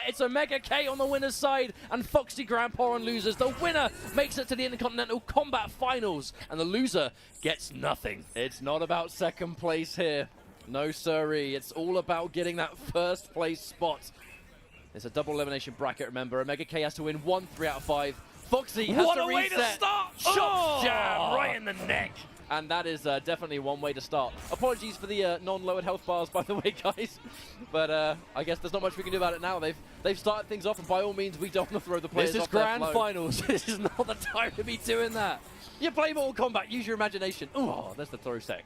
It's OmegaK on the winner's side and f0xy Grampa on losers. The winner makes it to the Intercontinental Kombat Finals, and the loser gets nothing. It's not about second place here. No siree. It's all about getting that first place spot. It's a double elimination bracket, remember. OmegaK has to win 1 3 out of 5. f0xy has to reset. What a way to start! Chop jam right in the neck. And that is definitely one way to start. Apologies for the non-lowered health bars, by the way, guys. But I guess there's not much we can do about it now. They've started things off, and by all means, we don't want to throw the players off their flow. This is grand finals. This is not the time to be doing that. You play Mortal Kombat. Use your imagination. Oh, there's the throw sec.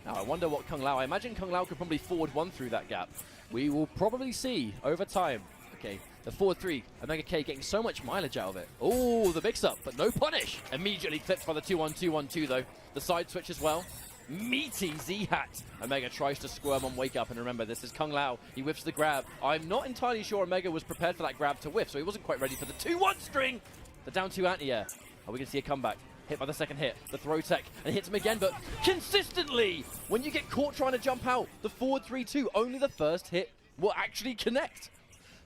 Now, I wonder what Kung Lao... I imagine Kung Lao could probably forward one through that gap. We will probably see over time. Okay, the 4-3. OmegaK getting so much mileage out of it. Oh, the mix-up, but no punish. Immediately clipped by the 2-1-2-1-2, though. The side switch as well. Meaty Z-Hat. Omega tries to squirm on Wake Up, and remember, this is Kung Lao. He whiffs the grab. I'm not entirely sure Omega was prepared for that grab to whiff, so he wasn't quite ready for the 2-1 string. The down 2 anti-air. Are we going to see a comeback? Hit by the second hit, the throw tech, and hits him again, but consistently, when you get caught trying to jump out, the forward 3-2, only the first hit will actually connect.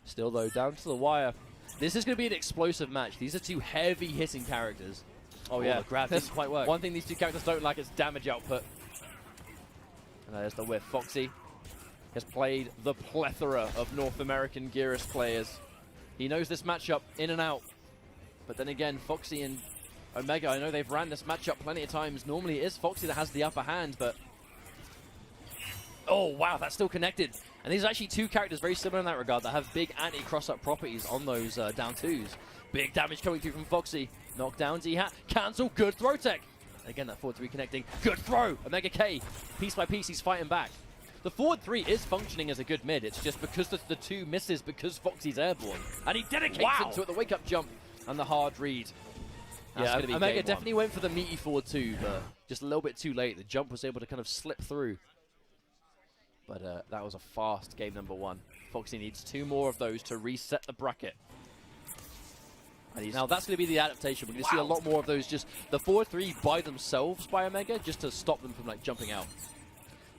Still though, down to the wire. This is going to be an explosive match. These are two heavy hitting characters. Oh yeah, the grab didn't quite work. One thing these two characters don't lack is damage output. And there's the whiff. f0xy has played the plethora of North American Geras players. He knows this matchup in and out. But then again, f0xy and Omega, I know they've ran this matchup plenty of times. Normally it is f0xy that has the upper hand, but... Oh, wow, that's still connected. And these are actually two characters very similar in that regard that have big anti-cross-up properties on those down 2s. Big damage coming through from f0xy. Knockdown, Z-Hat, cancel, good throw tech. Again, that forward 3 connecting. Good throw, OmegaK. Piece by piece, he's fighting back. The forward 3 is functioning as a good mid. It's just because the 2 misses because f0xy's airborne. And he dedicates into it, the wake-up jump and the hard read. That's Omega definitely went for the meaty forward 2, but just a little bit too late. The jump was able to kind of slip through. But that was a fast game number 1. f0xy needs 2 more of those to reset the bracket. Now that's going to be the adaptation. We're going to see a lot more of those, just the 4-3 by themselves by Omega, just to stop them from like jumping out.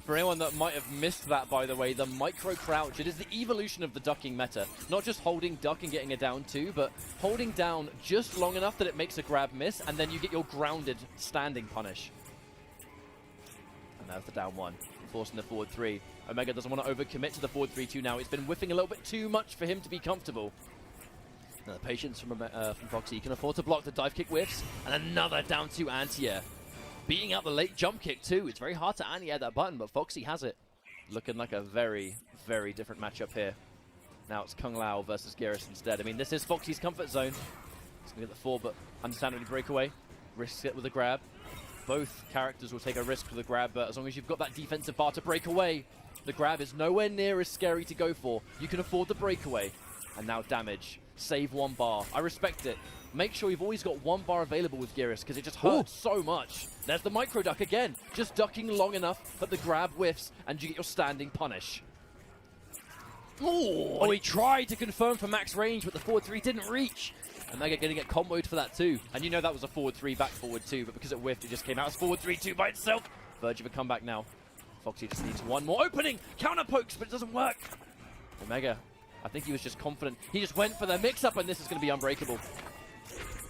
For anyone that might have missed that, by the way, the micro crouch, it is the evolution of the ducking meta. Not just holding duck and getting a down 2, but holding down just long enough that it makes a grab miss, and then you get your grounded standing punish. And that's the down 1, forcing the forward 3. Omega doesn't want to overcommit to the forward 3-2 now. It's been whiffing a little bit too much for him to be comfortable. Now the patience from f0xy. He can afford to block the dive kick whiffs, and another down 2 anti-air. Beating out the late jump kick too. It's very hard to anti-air that button, but f0xy has it. Looking like a very, very different matchup here. Now it's Kung Lao versus Geras instead. I mean, this is f0xy's comfort zone. He's going to get the 4, but understandably breakaway. Risks it with a grab. Both characters will take a risk for the grab, but as long as you've got that defensive bar to break away, the grab is nowhere near as scary to go for. You can afford the breakaway. And now damage. Save 1 bar. I respect it. Make sure you've always got 1 bar available with Geras, because it just hurts so much. There's the micro duck again. Just ducking long enough that the grab whiffs and you get your standing punish. Oh, he tried to confirm for max range, but the forward 3 didn't reach. And they're going to get comboed for that too. And you know that was a forward 3, back forward 2, but because it whiffed, it just came out as forward 3-2 by itself. Verge of a comeback now. f0xy just needs 1 more opening. Counter pokes, but it doesn't work. Omega, I think he was just confident. He just went for the mix-up, and this is going to be unbreakable.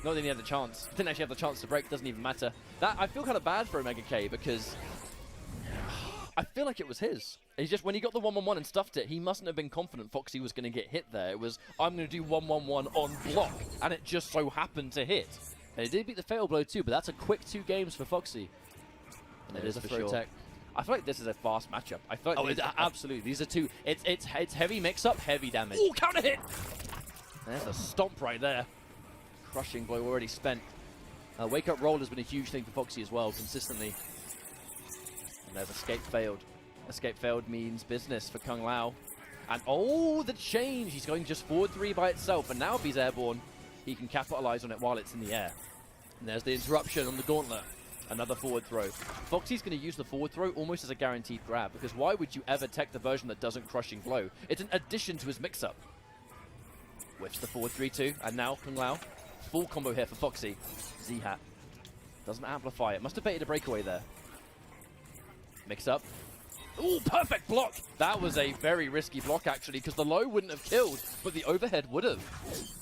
Not that he had the chance. Didn't actually have the chance to break. Doesn't even matter. That I feel kind of bad for OmegaK, because I feel like it was his. He's just, when he got the 1-1-1 and stuffed it, he mustn't have been confident f0xy was going to get hit there. It was, I'm going to do 1-1-1 on block, and it just so happened to hit. And it did beat the fatal blow too, but that's a quick 2 games for f0xy. And it is a throw tech. I feel like this is a fast matchup. I feel like absolutely. These are two. It's heavy mix-up, heavy damage. Oh, counter hit! There's a stomp right there. Crushing blow already spent. Wake-up roll has been a huge thing for f0xy as well, consistently. And there's escape failed. Escape failed means business for Kung Lao. And oh, the change! He's going just forward 3 by itself, and now if he's airborne, he can capitalize on it while it's in the air. And there's the interruption on the gauntlet. Another forward throw. f0xy's going to use the forward throw almost as a guaranteed grab, because why would you ever tech the version that doesn't crushing blow? It's an addition to his mix-up. Whiffs the forward 3-2, and now Kung Lao. Full combo here for f0xy. Z-Hat. Doesn't amplify it. Must have baited a breakaway there. Mix up. Ooh, perfect block! That was a very risky block, actually, because the low wouldn't have killed, but the overhead would have.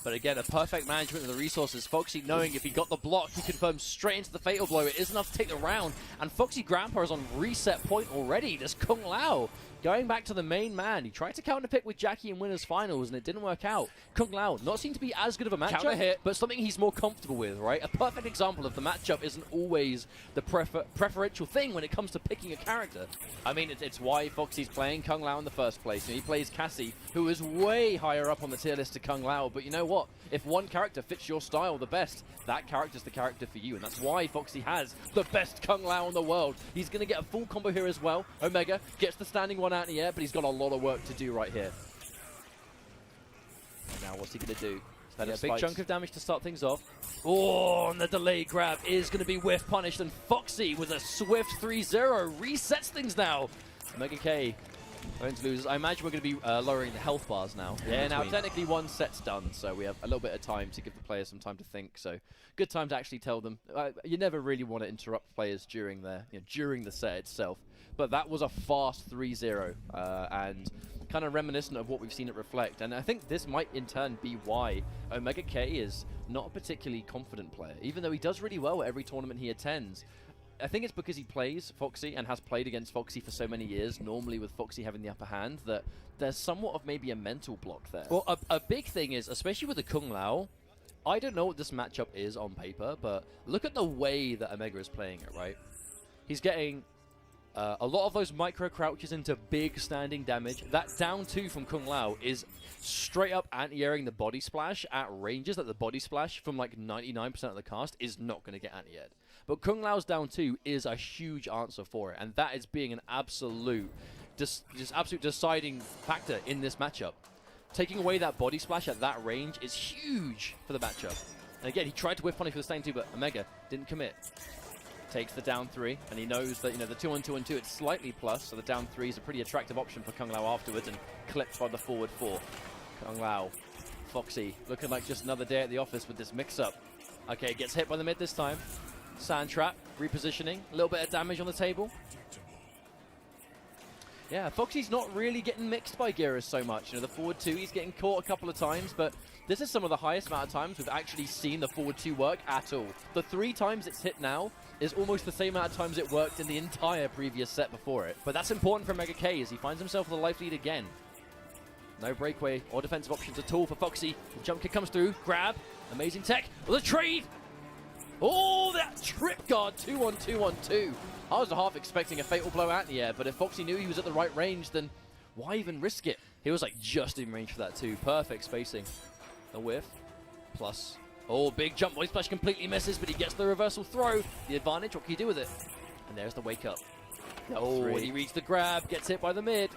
But again, a perfect management of the resources. F0xy knowing if he got the block, he confirms straight into the fatal blow. It is enough to take the round, and F0xy Grampa is on reset point already. There's Kung Lao going back to the main man. He tried to counter pick with Jackie in winners finals, and it didn't work out. Kung Lao not seem to be as good of a matchup, counter hit, but something he's more comfortable with, right? A perfect example of the matchup isn't always the preferential thing when it comes to picking a character. I mean, it's why F0xy's playing Kung Lao in the first place. You know, he plays Cassie, who is way higher up on the tier list to Kung Lao, but you know what? If one character fits your style the best, that character's the character for you, and that's why F0xy has the best Kung Lao in the world. He's going to get a full combo here as well. Omega gets the standing one out in the air, but he's got a lot of work to do right here. Now, what's he going to do? Yeah, a big chunk of damage to start things off. Oh, and the delay grab is going to be whiff punished, and F0xy with a swift 3-0 resets things now. OmegaK going to lose. I imagine we're going to be lowering the health bars now. Yeah, now technically one set's done, so we have a little bit of time to give the players some time to think. So good time to actually tell them. You never really want to interrupt players during their, during the set itself. But that was a fast 3-0 and kind of reminiscent of what we've seen it reflect. And I think this might in turn be why OmegaK is not a particularly confident player, even though he does really well at every tournament he attends. I think it's because he plays F0xy and has played against F0xy for so many years, normally with F0xy having the upper hand, that there's somewhat of maybe a mental block there. Well, a big thing is, especially with the Kung Lao, I don't know what this matchup is on paper, but look at the way that Omega is playing it, right? He's getting a lot of those micro crouches into big standing damage. That down 2 from Kung Lao is straight up anti-airing the body splash at ranges that the body splash from like 99% of the cast is not going to get anti-aired. But Kung Lao's down 2 is a huge answer for it, and that is being an absolute, just absolute deciding factor in this matchup. Taking away that body splash at that range is huge for the matchup. And again, he tried to whiff punish for the same 2, but Omega didn't commit. Takes the down 3, and he knows that, the 2-on-2-on-2, it's slightly plus, so the down 3 is a pretty attractive option for Kung Lao afterwards, and clipped by the forward 4. Kung Lao, F0xy, looking like just another day at the office with this mix-up. Okay, gets hit by the mid this time. Sand trap, repositioning, a little bit of damage on the table. Yeah, F0xy's not really getting mixed by Geras so much. The forward 2, he's getting caught a couple of times, but this is some of the highest amount of times we've actually seen the forward 2 work at all. The 3 times it's hit now is almost the same amount of times it worked in the entire previous set before it. But that's important for OmegaK as he finds himself with a life lead again. No breakaway or defensive options at all for F0xy. The jump kick comes through, grab, amazing tech, the trade! Oh, that trip guard 2-on-2-on-2. I was half expecting a fatal blow out in the air, but if F0xy knew he was at the right range, then why even risk it? He was like just in range for that too. Perfect spacing. A whiff. Plus. Oh, big jump. Voice splash completely misses, but he gets the reversal throw. The advantage, what can you do with it? And there's the wake up. Oh, and he reads the grab, gets hit by the mid.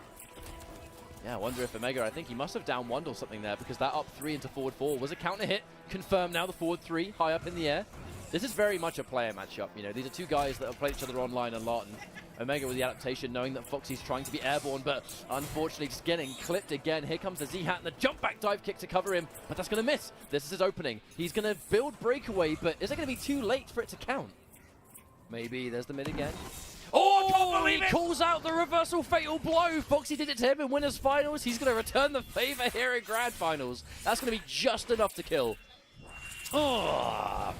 Yeah, I wonder if Omega, I think he must have down 1'd or something there, because that up 3 into forward 4 was a counter hit. Confirmed now, the forward 3 high up in the air. This is very much a player matchup. These are 2 guys that have played each other online a lot, and Omega with the adaptation, knowing that F0xy's trying to be airborne, but unfortunately just getting clipped again. Here comes the Z-Hat and the jump back dive kick to cover him, but that's going to miss. This is his opening. He's going to build breakaway, but is it going to be too late for it to count? Maybe. There's the mid again. Oh, I can't believe it! Calls out the reversal fatal blow. F0xy did it to him in winners finals. He's going to return the favor here in grand finals. That's going to be just enough to kill. Oh.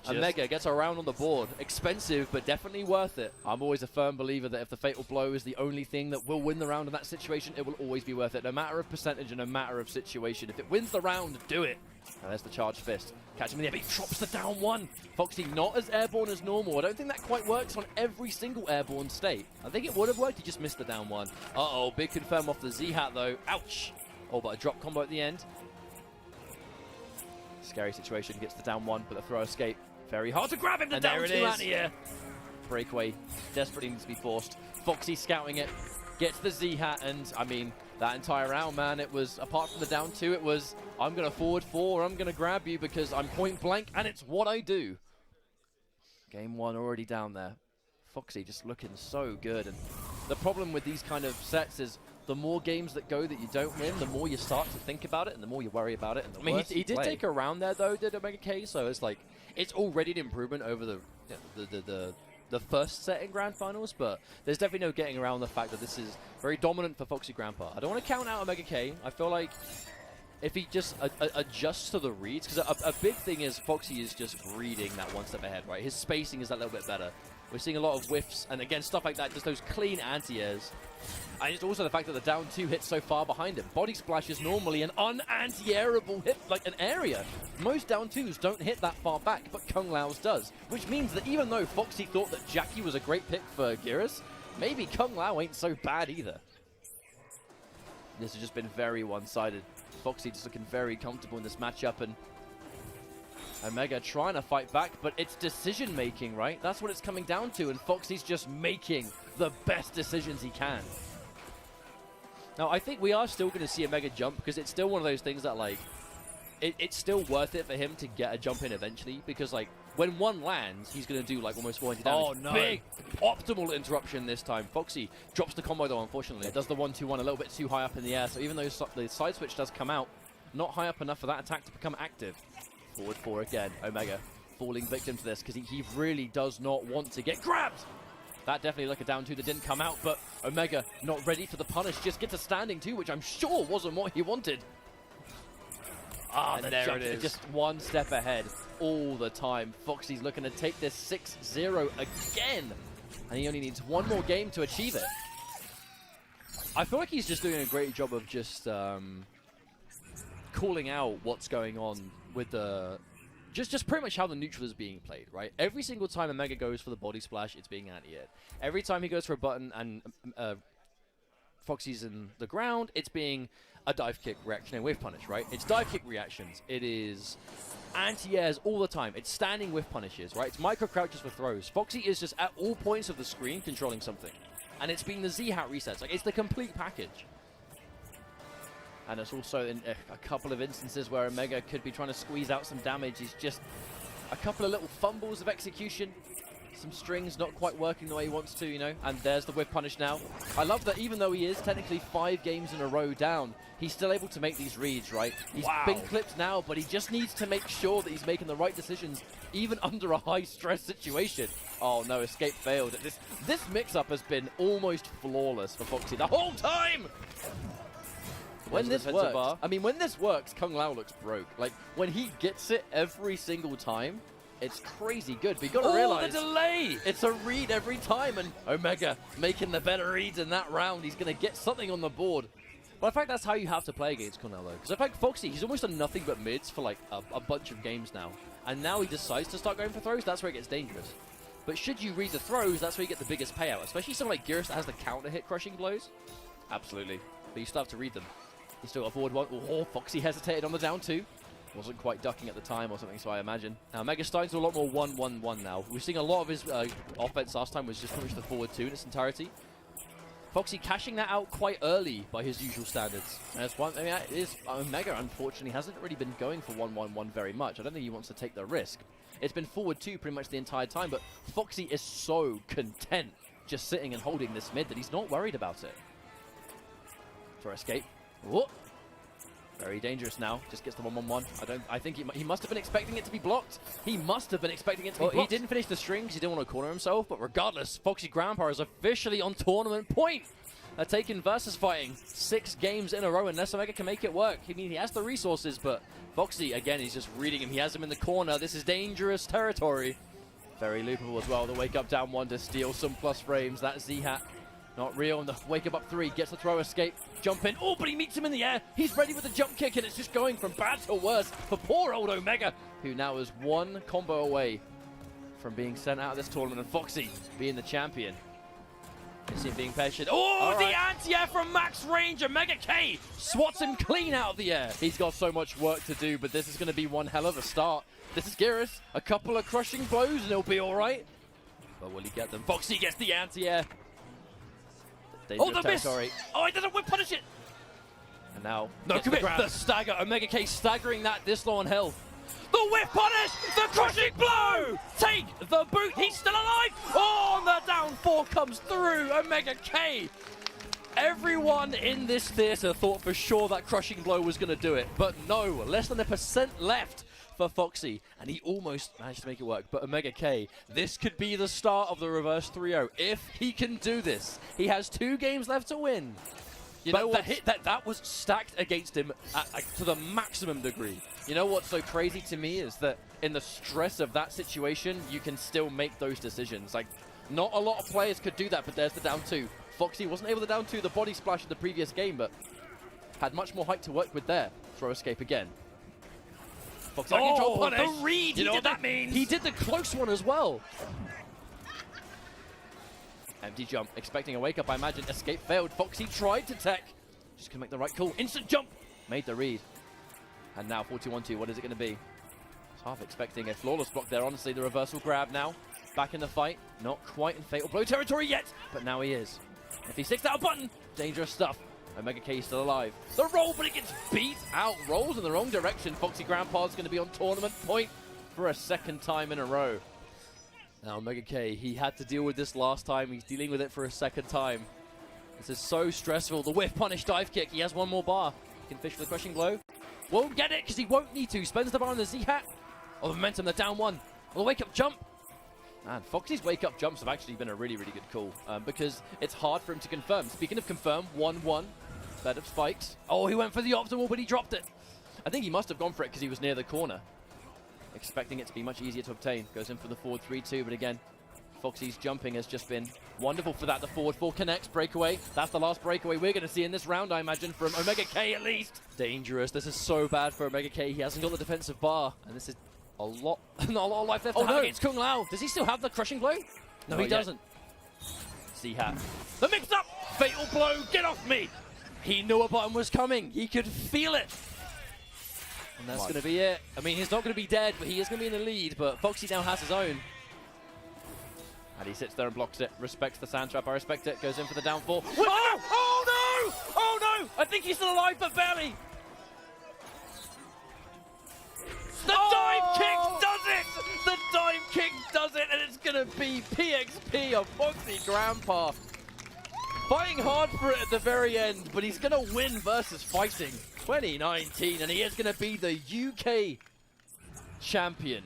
Omega gets a round on the board. Expensive, but definitely worth it. I'm always a firm believer that if the fatal blow is the only thing that will win the round in that situation, it will always be worth it, no matter of percentage and no matter of situation. If it wins the round, do it. And there's the charged fist. Catch him in the air, but he drops the down 1. F0xy not as airborne as normal. I don't think that quite works on every single airborne state. I think it would have worked, he just missed the down 1. Uh-oh, big confirm off the Z-Hat though. Ouch! Oh, but a drop combo at the end. Scary situation, gets the down 1, but the throw escape. Very hard to grab him, the down 2 out of here. Breakaway desperately needs to be forced. F0xy scouting it, gets the Z-Hat, and I mean, that entire round, man, it was, apart from the down 2, it was, I'm going to forward 4, I'm going to grab you because I'm point blank, and it's what I do. Game 1 already down there. F0xy just looking so good, and the problem with these kind of sets is the more games that go that you don't win, the more you start to think about it, and the more you worry about it, and the worse he did take a round there, though, did OmegaK, so it's like, it's already an improvement over the the first set in Grand Finals, but there's definitely no getting around the fact that this is very dominant for F0xy Grampa. I don't want to count out OmegaK. I feel like if he just adjusts to the reads, because a big thing is F0xy is just reading that one step ahead, right? His spacing is that little bit better. We're seeing a lot of whiffs, and again, stuff like that, just those clean anti-airs. And it's also the fact that the down 2 hits so far behind him. Body Splash is normally an un-anti-airable hit, like an area. Most down 2s don't hit that far back, but Kung Lao's does. Which means that even though F0xy thought that Jackie was a great pick for Geras, maybe Kung Lao ain't so bad either. This has just been very one-sided. F0xy just looking very comfortable in this matchup, and Omega trying to fight back, but it's decision-making, right? That's what it's coming down to, and F0xy's just making the best decisions he can. Now, I think we are still going to see Omega jump, because it's still one of those things that, like, it's still worth it for him to get a jump in eventually, because, like, when one lands, he's going to do, like, almost 400 damage. Oh, no. Big, optimal interruption this time. F0xy drops the combo, though, unfortunately. It does the 1-2-1 a little bit too high up in the air, so even though the side switch does come out, not high up enough for that attack to become active. Forward 4 again. Omega falling victim to this, because he really does not want to get grabbed. That definitely like a down 2 that didn't come out, but Omega not ready for the punish, just gets a standing 2, which I'm sure wasn't what he wanted. And there it is. Just one step ahead all the time. F0xy's looking to take this 6-0 again, and he only needs one more game to achieve it. I feel like he's just doing a great job of just calling out what's going on with the... Just pretty much how the neutral is being played, right? Every single time Omega goes for the body splash, it's being anti-aired. Every time he goes for a button and F0xy's in the ground, it's being a dive kick reaction and whiff punish, right? It's dive kick reactions. It is anti-airs all the time. It's standing whiff punishes, right? It's micro crouches for throws. F0xy is just at all points of the screen controlling something. And it's being the Z-hat resets. Like, it's the complete package. And it's also in a couple of instances where Omega could be trying to squeeze out some damage. He's just a couple of little fumbles of execution. Some strings not quite working the way he wants to, you know. And there's the whip punish now. I love that even though he is technically 5 games in a row down, he's still able to make these reads, right? He's been clipped now, but he just needs to make sure that he's making the right decisions, even under a high-stress situation. Oh no, escape failed. This mix-up has been almost flawless for F0xy the whole time! When this works, I mean, when this works, Kung Lao looks broke. Like, when he gets it every single time, it's crazy good. But you gotta realize, the delay! It's a read every time, and Omega making the better reads in that round. He's gonna get something on the board. But in fact, that's how you have to play against Kung Lao, though. Because in fact, F0xy, he's almost done nothing but mids for like a bunch of games now. And now he decides to start going for throws, that's where it gets dangerous. But should you read the throws, that's where you get the biggest payout. Especially someone like Geras that has the counter hit crushing blows. Absolutely. But you still have to read them. He's still got forward 1. Oh, F0xy hesitated on the down 2. Wasn't quite ducking at the time or something, so I imagine. Now, Omega's starting to do a lot more 1-1-1 now. We're seeing a lot of his offense last time was just finish the forward 2 in its entirety. F0xy cashing that out quite early by his usual standards. And that's one, I mean, it is, Omega, unfortunately, hasn't really been going for 1-1-1 very much. I don't think he wants to take the risk. It's been forward 2 pretty much the entire time, but F0xy is so content just sitting and holding this mid that he's not worried about it. For escape. Whoa. Very dangerous now. Just gets the 1-1-1. I think he must have been expecting it to be blocked. He must have been expecting it to be blocked. He didn't finish the strings. He didn't want to corner himself. But regardless, F0xy Grampa is officially on tournament point. They're taking VSFighting 6 games in a row unless Omega can make it work. I mean, he has the resources, but F0xy, again, he's just reading him. He has him in the corner. This is dangerous territory. Very loopable as well. The wake up down 1 to steal some plus frames. That Z-hat. Not real, and the wake up 3 gets the throw escape, jump in. Oh, but he meets him in the air. He's ready with the jump kick, and it's just going from bad to worse for poor old Omega, who now is 1 combo away from being sent out of this tournament, and F0xy being the champion. You see him being patient. Oh, the anti-air from max range. OmegaK swats him clean out of the air. He's got so much work to do, but this is going to be one hell of a start. This is Geras. A couple of crushing blows, and he'll be all right. But will he get them? F0xy gets the anti-air. Oh, the miss! Oh, he doesn't whip punish it! And now, no, the stagger. OmegaK staggering that this low on health. The whip punish! The crushing blow! Take the boot! He's still alive! Oh, and the down 4 comes through! OmegaK! Everyone in this theater thought for sure that crushing blow was going to do it. But no, less than 1% left. for F0xy, and he almost managed to make it work. But OmegaK, this could be the start of the reverse 3-0. If he can do this, he has 2 games left to win. You know what? That was stacked against him to the maximum degree. You know what's so crazy to me is that in the stress of that situation, you can still make those decisions. Like, not a lot of players could do that, but there's the down 2. F0xy wasn't able to down 2 the body splash in the previous game, but had much more height to work with there. Throw escape again. F0xy control punish. The read! You know what that means? He did the close one as well. Empty jump, expecting a wake up, I imagine. Escape failed. F0xy tried to tech. Just gonna make the right call. Instant jump! Made the read. And now 41-2, what is it gonna be? Half expecting a flawless block there, honestly. The reversal grab now. Back in the fight. Not quite in fatal blow territory yet, but now he is. If he sticks out a button, dangerous stuff. OmegaK is still alive. The roll, but it gets beat out. Rolls in the wrong direction. F0xy Grampa is going to be on tournament point for a 2nd time in a row. Now OmegaK, he had to deal with this last time. He's dealing with it for a 2nd time. This is so stressful. The whiff punish dive kick. He has 1 more bar. He can fish for the crushing blow. Won't get it because he won't need to. Spends the bar on the Z-hat. Oh, the momentum, the down 1. Oh, the wake up jump. Man, F0xy's wake up jumps have actually been a really, really good call because it's hard for him to confirm. Speaking of confirm, 1-1. Bed of spikes. Oh, he went for the optimal, but he dropped it. I think he must have gone for it because he was near the corner. Expecting it to be much easier to obtain. Goes in for the forward 3-2, but again, F0xy's jumping has just been wonderful for that. The forward 4 connects, breakaway. That's the last breakaway we're going to see in this round, I imagine, from OmegaK at least. Dangerous. This is so bad for OmegaK. He hasn't got the defensive bar, and this is not a lot of life left. Oh no, it's Kung Lao. Does he still have the crushing blow? No, he doesn't. Z-hat. The mix-up! Fatal blow, get off me! He knew a button was coming. He could feel it. And that's going to be it. I mean, he's not going to be dead, but he is going to be in the lead. But F0xy now has his own. And he sits there and blocks it. Respects the sand trap. I respect it. Goes in for the down 4. Oh! Oh no! Oh no! I think he's still alive, but barely. The dive kick does it! The dive kick does it, and it's going to be PXP of F0xy Grampa. Fighting hard for it at the very end, but he's going to win VSFighting 2019, and he is going to be the UK champion.